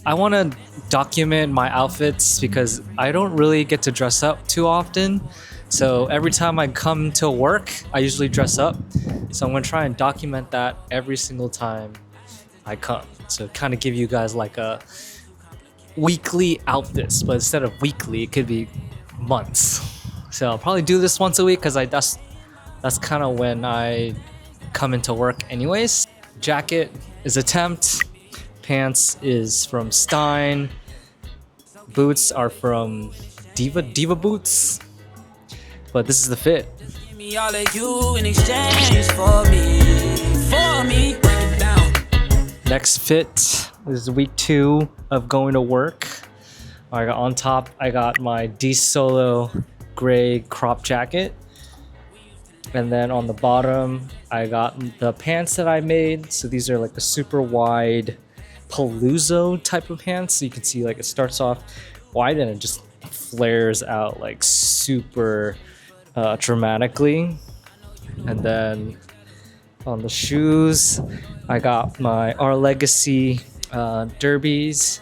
I want to document my outfits because I don't really get to dress up too often. So every time I come to work, I usually dress up. So I'm going to try and document that every single time I come. So kind of give you guys like a weekly outfits, but instead of weekly, it could be months. So I'll probably do this once a week because that's kind of when I come into work anyways. Jacket is a Tempt. Pants is from Stein. Boots are from Diva Boots. But this is the fit. Next fit this is week 2 of going to work. I got on top, I got my D Solo gray crop jacket. And then on the bottom, I got the pants that I made. So these are like a super wide palazzo type of pants. So you can see like it starts off wide and it just flares out like super dramatically. And then on the shoes, I got my Our Legacy derbies,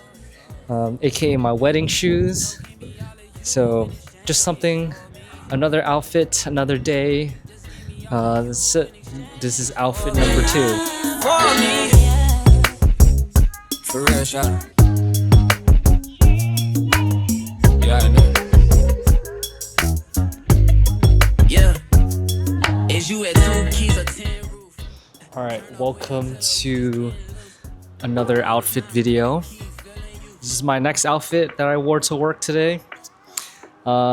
aka my wedding shoes. So just something, another outfit, another day. This is outfit number 2. For real, shot. Yeah, I know. Yeah. Is you at 2 keys or 10 roof? Alright, welcome to another outfit video. This is my next outfit that I wore to work today.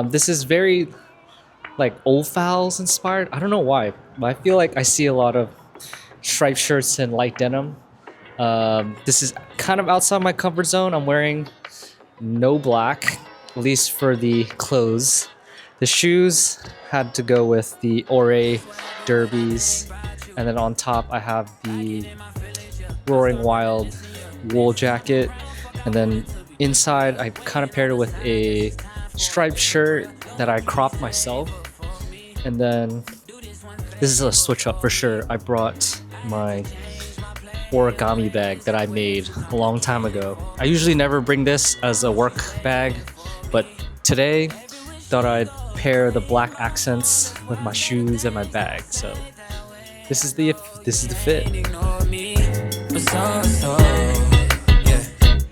This is very like Old Fowls inspired. I don't know why, but I feel like I see a lot of striped shirts and light denim. This is kind of outside my comfort zone. I'm wearing no black, at least for the clothes. The shoes had to go with the Ore derbies. And then on top, I have the Roaring Wild wool jacket. And then inside, I kind of paired it with a striped shirt that I cropped myself. And then this is a switch up for sure. I brought my origami bag that I made a long time ago. I usually never bring this as a work bag, but today thought I'd pair the black accents with my shoes and my bag. So this is the fit.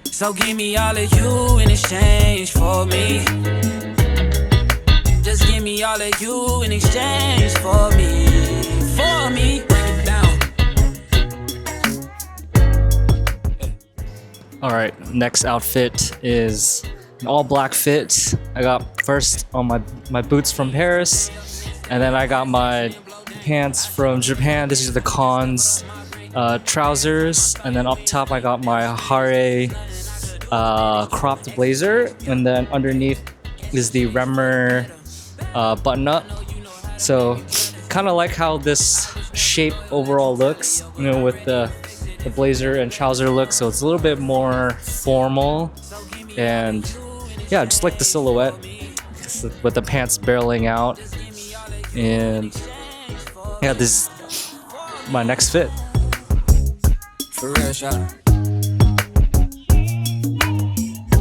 So give me all of you in exchange for me. Just give me all of you in exchange for me. For me. All right, next outfit is an all black fit. I got first on my boots from Paris, and then I got my pants from Japan. This is the Cons trousers, and then up top I got my Hare cropped blazer, and then underneath is the Remmer button up. So kind of like how this shape overall looks, you know, with the blazer and trouser look. So it's a little bit more formal, and yeah, just like the silhouette with the pants barreling out. And yeah, this is my next fit. For real, shot.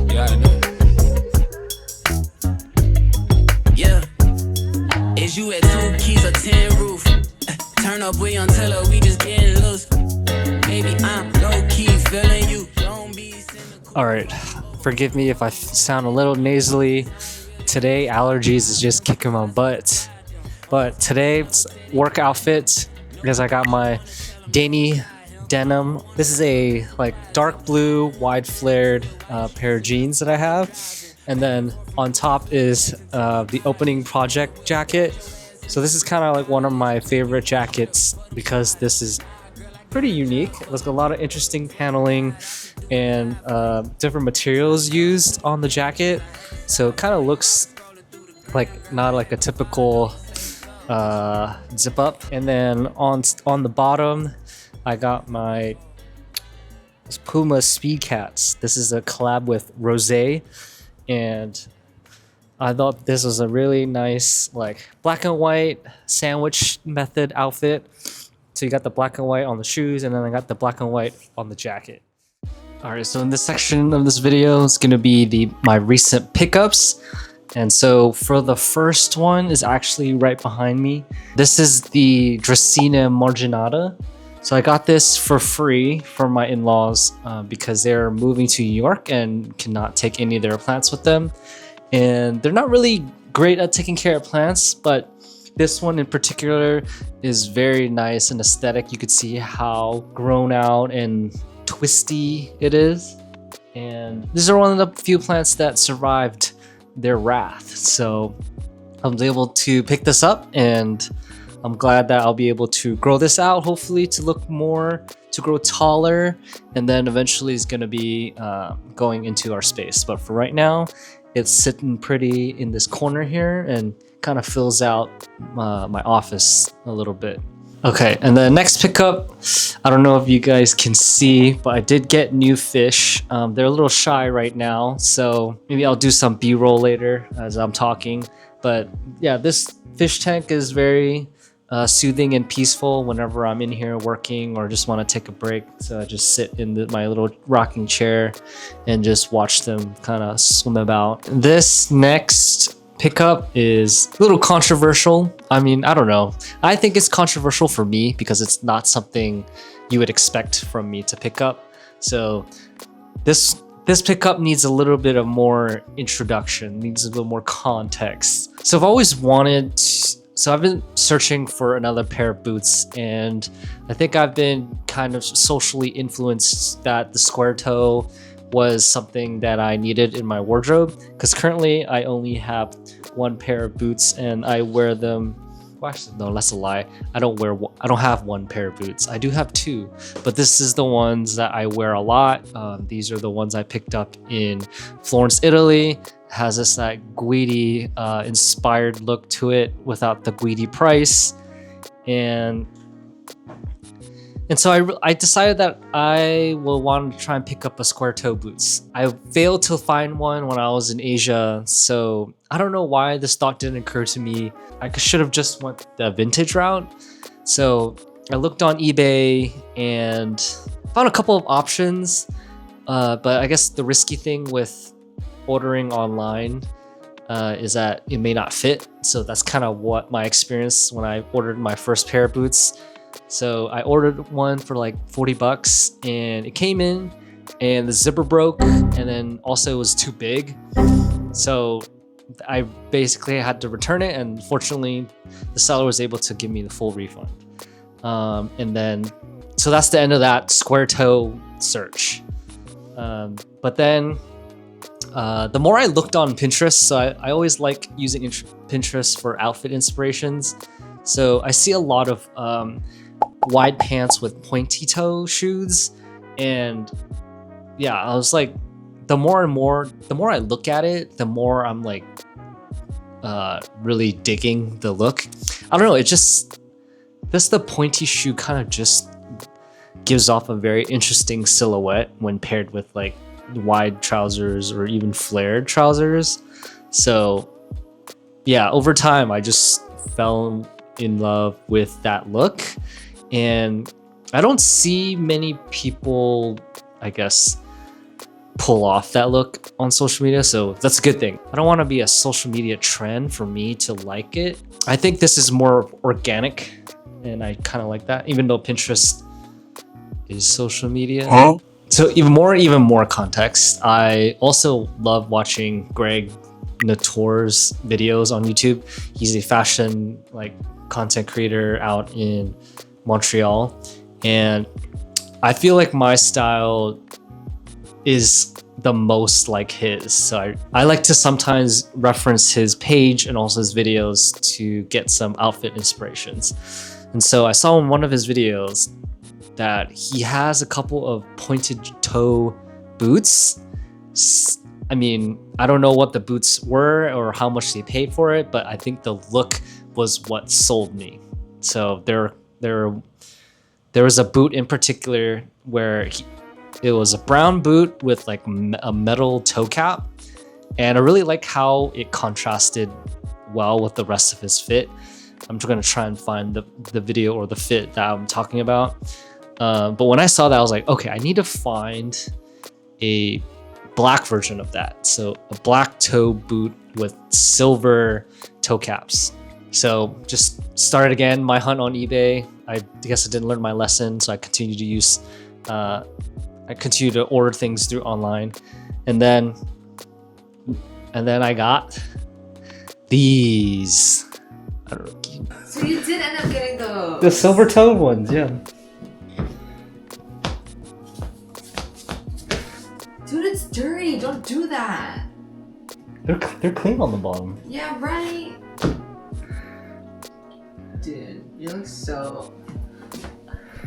Yeah, I know. Yeah. Is you at 2 keys or 10 roof? Turn up, we until we just getting loose. Baby, I'm low-key feeling you. Alright, forgive me if I sound a little nasally. Today, allergies is just kicking my butt. But today's work outfit, because I got my Danny denim. This is a like dark blue, wide flared pair of jeans that I have. And then on top is the opening project jacket. So this is kind of like one of my favorite jackets because this is pretty unique. There's a lot of interesting paneling and different materials used on the jacket. So it kind of looks like not like a typical zip up. And then on the bottom, I got my Puma Speed Cats. This is a collab with Rosé, and I thought this was a really nice like black and white sandwich method outfit. So you got the black and white on the shoes, and then I got the black and white on the jacket. All right, so in this section of this video is going to be my recent pickups. And so for the first one is actually right behind me. This is the Dracaena marginata. So I got this for free from my in-laws because they're moving to New York and cannot take any of their plants with them. And they're not really great at taking care of plants, but this one in particular is very nice and aesthetic. You could see how grown out and twisty it is. And these are one of the few plants that survived their wrath. So I was able to pick this up, and I'm glad that I'll be able to grow this out, hopefully to grow taller, and then eventually it's gonna be going into our space. But for right now, it's sitting pretty in this corner here and kind of fills out my office a little bit. Okay, and the next pickup, I don't know if you guys can see, but I did get new fish. They're a little shy right now, so maybe I'll do some B-roll later as I'm talking. But yeah, this fish tank is very soothing and peaceful whenever I'm in here working or just want to take a break. So I just sit in my little rocking chair and just watch them kind of swim about. This next pickup is a little controversial. I mean, I don't know. I think it's controversial for me because it's not something you would expect from me to pick up. So this pickup needs a little bit of more introduction, needs a little more context. So I've been searching for another pair of boots, and I think I've been kind of socially influenced that the square toe was something that I needed in my wardrobe, because currently I only have one pair of boots and I wear them. Well, actually, no, that's a lie. I don't have one pair of boots. I do have two, but this is the ones that I wear a lot. These are the ones I picked up in Florence, Italy. Has this like Guidi inspired look to it without the Guidi price, and so I decided that I will want to try and pick up a square toe boots. I failed to find one when I was in Asia, so I don't know why this thought didn't occur to me. I should have just went the vintage route. So I looked on eBay and found a couple of options, but I guess the risky thing with ordering online is that it may not fit. So that's kind of what my experience when I ordered my first pair of boots. So I ordered one for like 40 bucks and it came in and the zipper broke, and then also it was too big. So I basically had to return it, and fortunately the seller was able to give me the full refund. So that's the end of that square toe search. But then the more I looked on Pinterest, so I always like using Pinterest for outfit inspirations. So I see a lot of wide pants with pointy toe shoes, and yeah, I was like, the more I look at it, the more I'm like really digging the look. I don't know, the pointy shoe kind of just gives off a very interesting silhouette when paired with like wide trousers or even flared trousers. So yeah, over time I just fell in love with that look, and I don't see many people, I guess, pull off that look on social media, so that's a good thing. I don't want to be a social media trend for me to like it. I think this is more organic, and I kind of like that, even though Pinterest is social media. Huh? So even more context, I also love watching Greg Natour's videos on YouTube. He's a fashion content creator out in Montreal, and I feel like my style is the most like his. So I like to sometimes reference his page and also his videos to get some outfit inspirations. And so I saw in one of his videos that he has a couple of pointed toe boots. I mean, I don't know what the boots were or how much they paid for it, but I think the look was what sold me. So there was a boot in particular where it was a brown boot with like a metal toe cap, and I really like how it contrasted well with the rest of his fit. I'm just gonna try and find the video or the fit that I'm talking about. But when I saw that, I was like, okay, I need to find a black version of that. So a black toe boot with silver toe caps. So just started again my hunt on eBay. I guess I didn't learn my lesson, so I continued to use, I continued to order things through online, and then I got these. I don't know. So you did end up getting those. The silver toe ones, yeah. Dude, it's dirty. Don't do that. They're clean on the bottom. Yeah, right. Dude, you look so...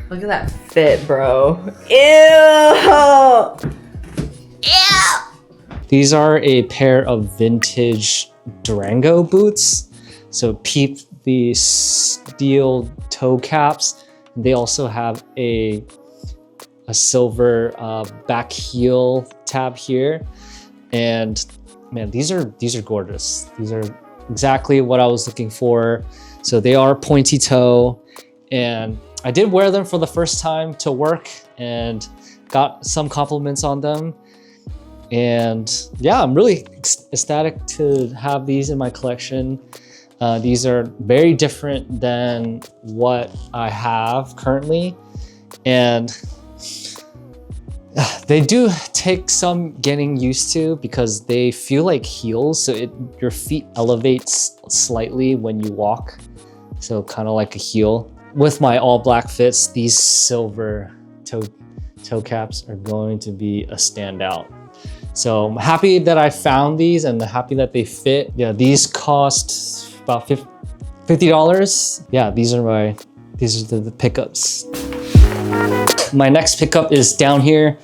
Look at that fit, bro. Ew! Ew! These are a pair of vintage Durango boots. So peep the steel toe caps. They also have a silver back heel tab here. And man, these are gorgeous. These are exactly what I was looking for. So they are pointy toe, and I did wear them for the first time to work and got some compliments on them. And yeah, I'm really ecstatic to have these in my collection. These are very different than what I have currently. And they do take some getting used to because they feel like heels. So your feet elevates slightly when you walk. So kind of like a heel. With my all black fits, these silver toe caps are going to be a standout. So I'm happy that I found these and happy that they fit. Yeah, these cost about $50. Yeah, these are the pickups. My next pickup is down here.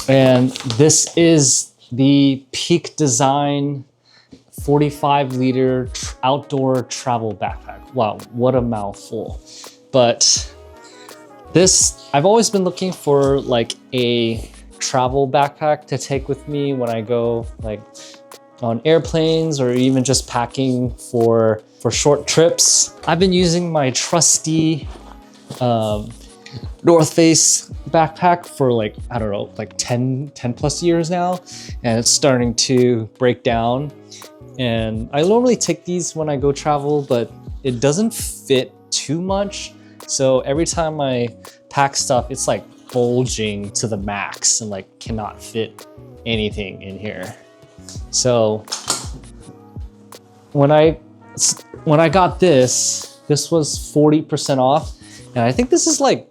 And this is the Peak Design 45 liter outdoor travel backpack. Wow, what a mouthful. But this, I've always been looking for like a travel backpack to take with me when I go like on airplanes or even just packing for short trips. I've been using my trusty North Face backpack for like, I don't know, like 10 plus years now, and it's starting to break down. And I normally take these when I go travel, but it doesn't fit too much. So every time I pack stuff, it's like bulging to the max and like cannot fit anything in here. So when I got this was 40% off. And I think this is like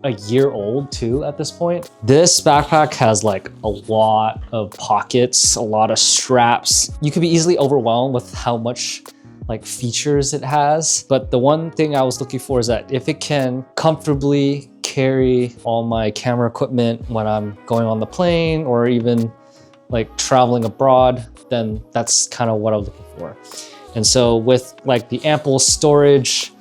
a year old too at this point. This backpack has like a lot of pockets, a lot of straps. You could be easily overwhelmed with how much like features it has. But the one thing I was looking for is that if it can comfortably carry all my camera equipment when I'm going on the plane or even like traveling abroad, then that's kind of what I was looking for. And so with like the ample storage,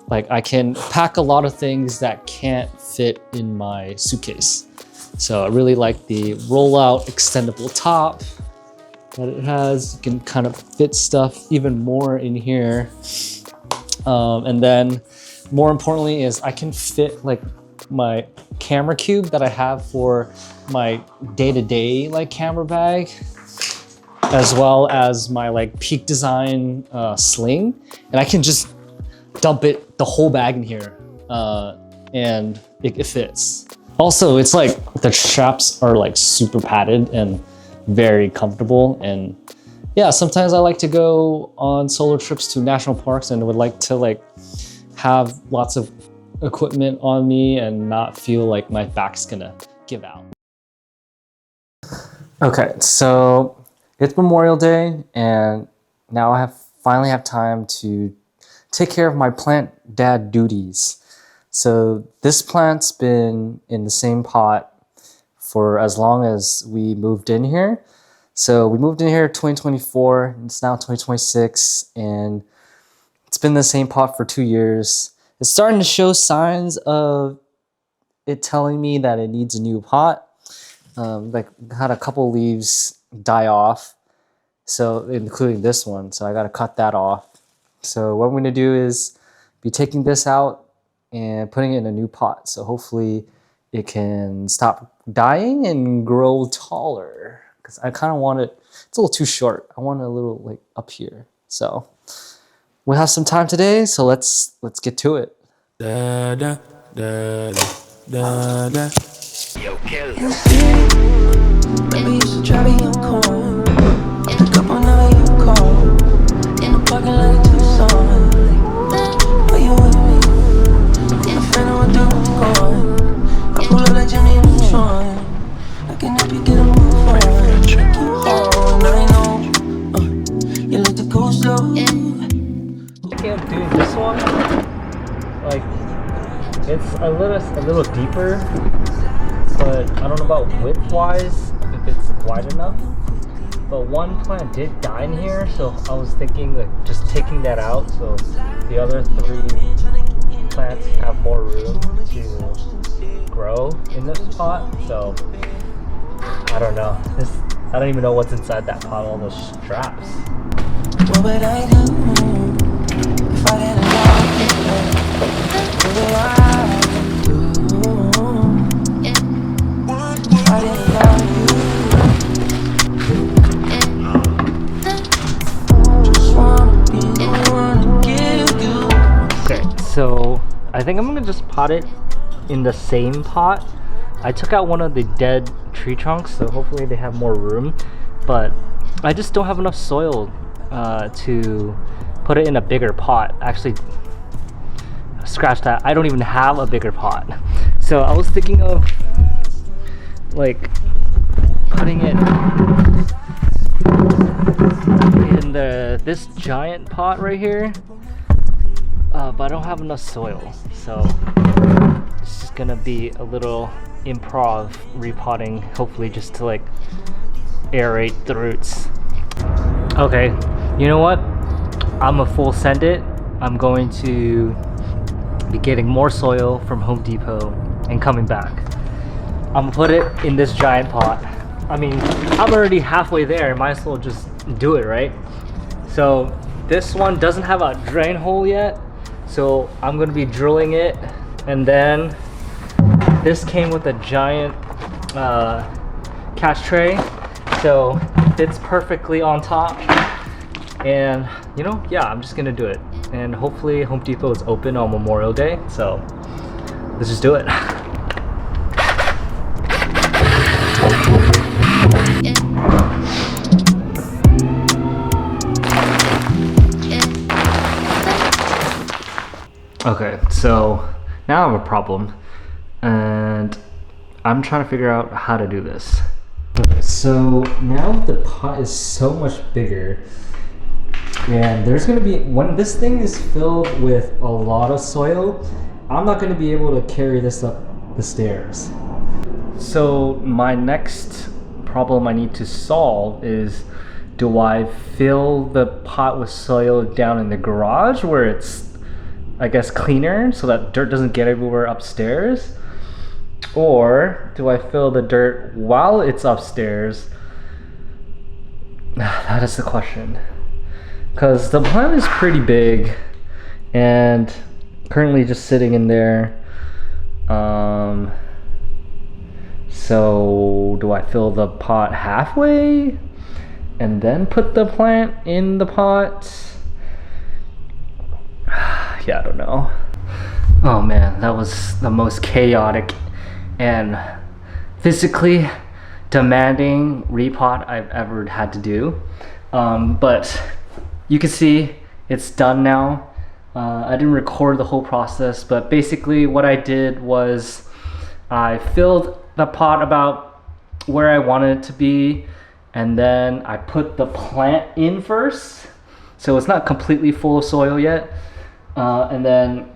like I can pack a lot of things that can't fit in my suitcase. So I really like the rollout extendable top that it has. You can kind of fit stuff even more in here. And then more importantly is I can fit like my camera cube that I have for my day-to-day like camera bag, as well as my like Peak Design sling. And I can just dump the whole bag in here and it fits. Also, it's like the straps are like super padded and very comfortable. And yeah, sometimes I like to go on solo trips to national parks and would like to like have lots of equipment on me and not feel like my back's gonna give out. Okay, so it's Memorial Day and now I finally have time to take care of my plant dad duties. So this plant's been in the same pot for as long as we moved in here. So we moved in here 2024, and it's now 2026, and it's been in the same pot for 2 years. It's starting to show signs of it telling me that it needs a new pot. Like had a couple leaves die off, so including this one. So I got to cut that off. So what I'm going to do is be taking this out and putting it in a new pot. So hopefully it can stop dying and grow taller. Because I kind of want it, it's a little too short. I want it a little like up here. So we have some time today, so let's get to it. Da, da, da, da, da. Yo, kill. Maybe you should try being cold. I pick up whenever you call. In the parking lot of Tucson. Are you with me? I'm finna what the room going. I pull up like Jimmy Neutron. I can help you get a move on. Keep on, I know. You like to go slow. Thinking of doing this one, like it's a little deeper, but I don't know about width wise if it's wide enough. But one plant did die in here, so I was thinking like just taking that out so the other 3 plants have more room to grow in this pot. So I don't know. I don't even know what's inside that pot, all those straps. What would I do if I didn't love you? What would I do if I didn't love you? Just wanna be the one to give you. Okay, so I think I'm gonna just pot it in the same pot. I took out one of the dead tree trunks, so hopefully they have more room, but I just don't have enough soil to put it in a bigger pot. Actually, scratch that, I don't even have a bigger pot. So I was thinking of like putting it in this giant pot right here, but I don't have enough soil, so it's just gonna be a little improv repotting, hopefully just to like aerate the roots. Okay, you know what? I'm a full send it. I'm going to be getting more soil from Home Depot and coming back. I'm gonna put it in this giant pot. I mean, I'm already halfway there. Might as well just do it, right? So this one doesn't have a drain hole yet, so I'm gonna be drilling it. And then this came with a giant cash tray, so it fits perfectly on top. And you know, yeah, I'm just gonna do it. And hopefully Home Depot is open on Memorial Day, so let's just do it. Okay, so now I have a problem, and I'm trying to figure out how to do this. Okay, so now the pot is so much bigger, and there's gonna be, when this thing is filled with a lot of soil, I'm not gonna be able to carry this up the stairs. So my next problem I need to solve is, do I fill the pot with soil down in the garage where it's, I guess, cleaner so that dirt doesn't get everywhere upstairs? Or do I fill the dirt while it's upstairs? That is the question. Because the plant is pretty big and currently just sitting in there. So do I fill the pot halfway and then put the plant in the pot? Yeah, I don't know. Oh man, that was the most chaotic and physically demanding repot I've ever had to do. But you can see it's done now. I didn't record the whole process, but basically what I did was I filled the pot about where I wanted it to be, and then I put the plant in first, so it's not completely full of soil yet. And then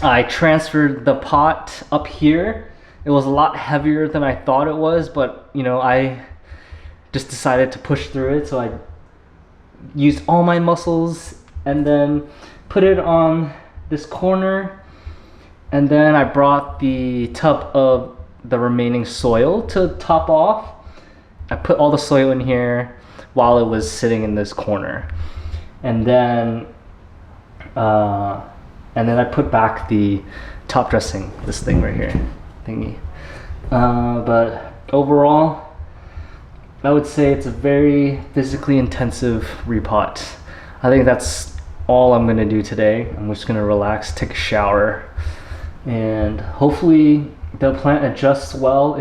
I transferred the pot up here. It was a lot heavier than I thought it was, but you know, I just decided to push through it, so I used all my muscles and then put it on this corner, and then I brought the tub of the remaining soil to top off. I put all the soil in here while it was sitting in this corner, and then I put back the top dressing, this thing right here, thingy. But overall, I would say it's a very physically intensive repot. I think that's all I'm gonna do today. I'm just gonna relax, take a shower, and hopefully the plant adjusts well.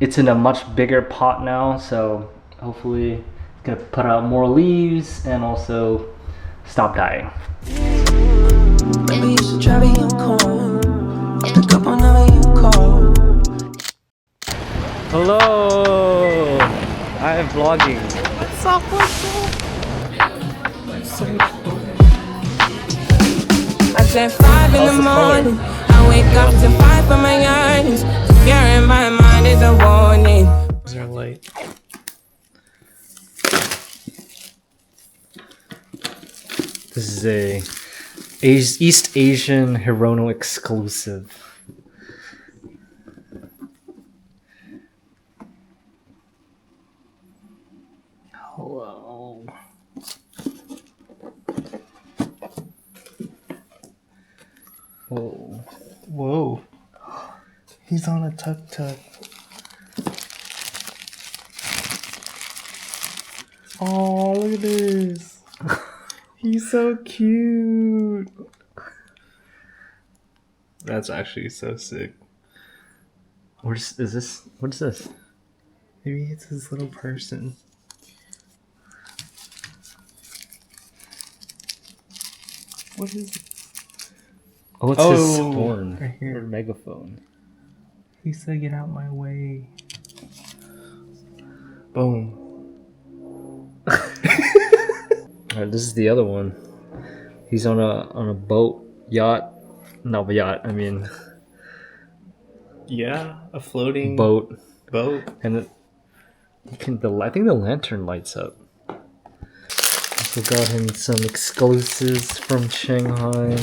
It's in a much bigger pot now, so hopefully it's gonna put out more leaves and also stop dying. Maybe you should try being calm. Pick up whenever you call. Hello! I am vlogging. What's up? I said 5 in the morning. I wake up to 5 for my yearnings. Fear in my mind is a warning. They're late. This is a East Asian Hirono exclusive. Hello. Whoa. Whoa. He's on a tuk-tuk. Oh, look at this. He's so cute. That's actually so sick. What is this? What is this? Maybe it's his little person. What is it? Oh, it's his horn. Right here. Or megaphone. He said, "Get out my way." Boom. Alright, this is the other one. He's on a boat, yacht. No, yacht. I mean, Yeah, a floating boat. boat. And I think the lantern lights up. Also got him some exclusives from Shanghai.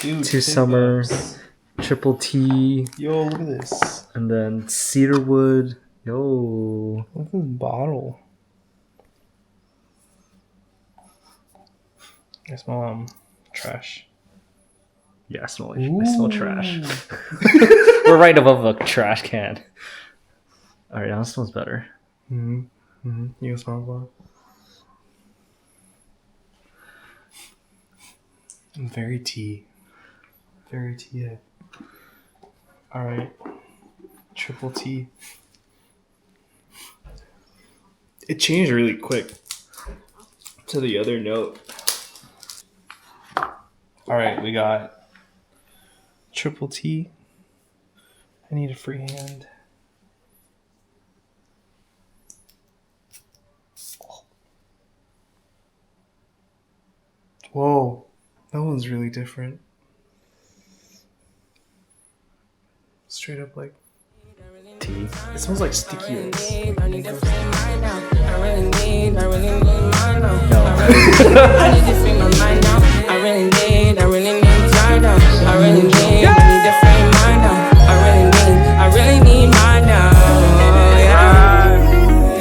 Dude, Two Summer, $10. Triple T, Yo, look at this. and then cedarwood. Yo, Look at this bottle. I smell trash. yeah, I smell trash. We're right above a trash can. All right, now it smells better. You can smell the bottle. Very tea. Very tea. All right. Triple T. It changed really quick to the other note. All right, we got Triple T. I need a free hand. Whoa, that one's really different. Straight up like Tea. it smells like sticky rice.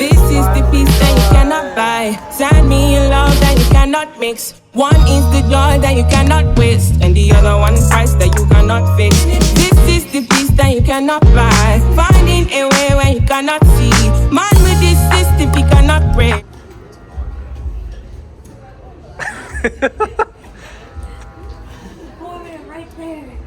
This is the peace that you cannot buy. Send me a love that you cannot mix. One is the joy that you cannot waste, and the other one price that you cannot fix. This is the peace that you cannot buy. Finding a way where you cannot see. Man with this system, he cannot break. Right there.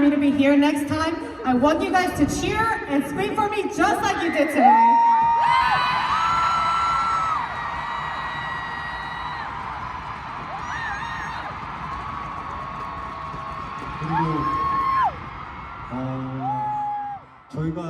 me to be here next time, I want you guys to cheer and scream for me just like you did today. 그리고 저희가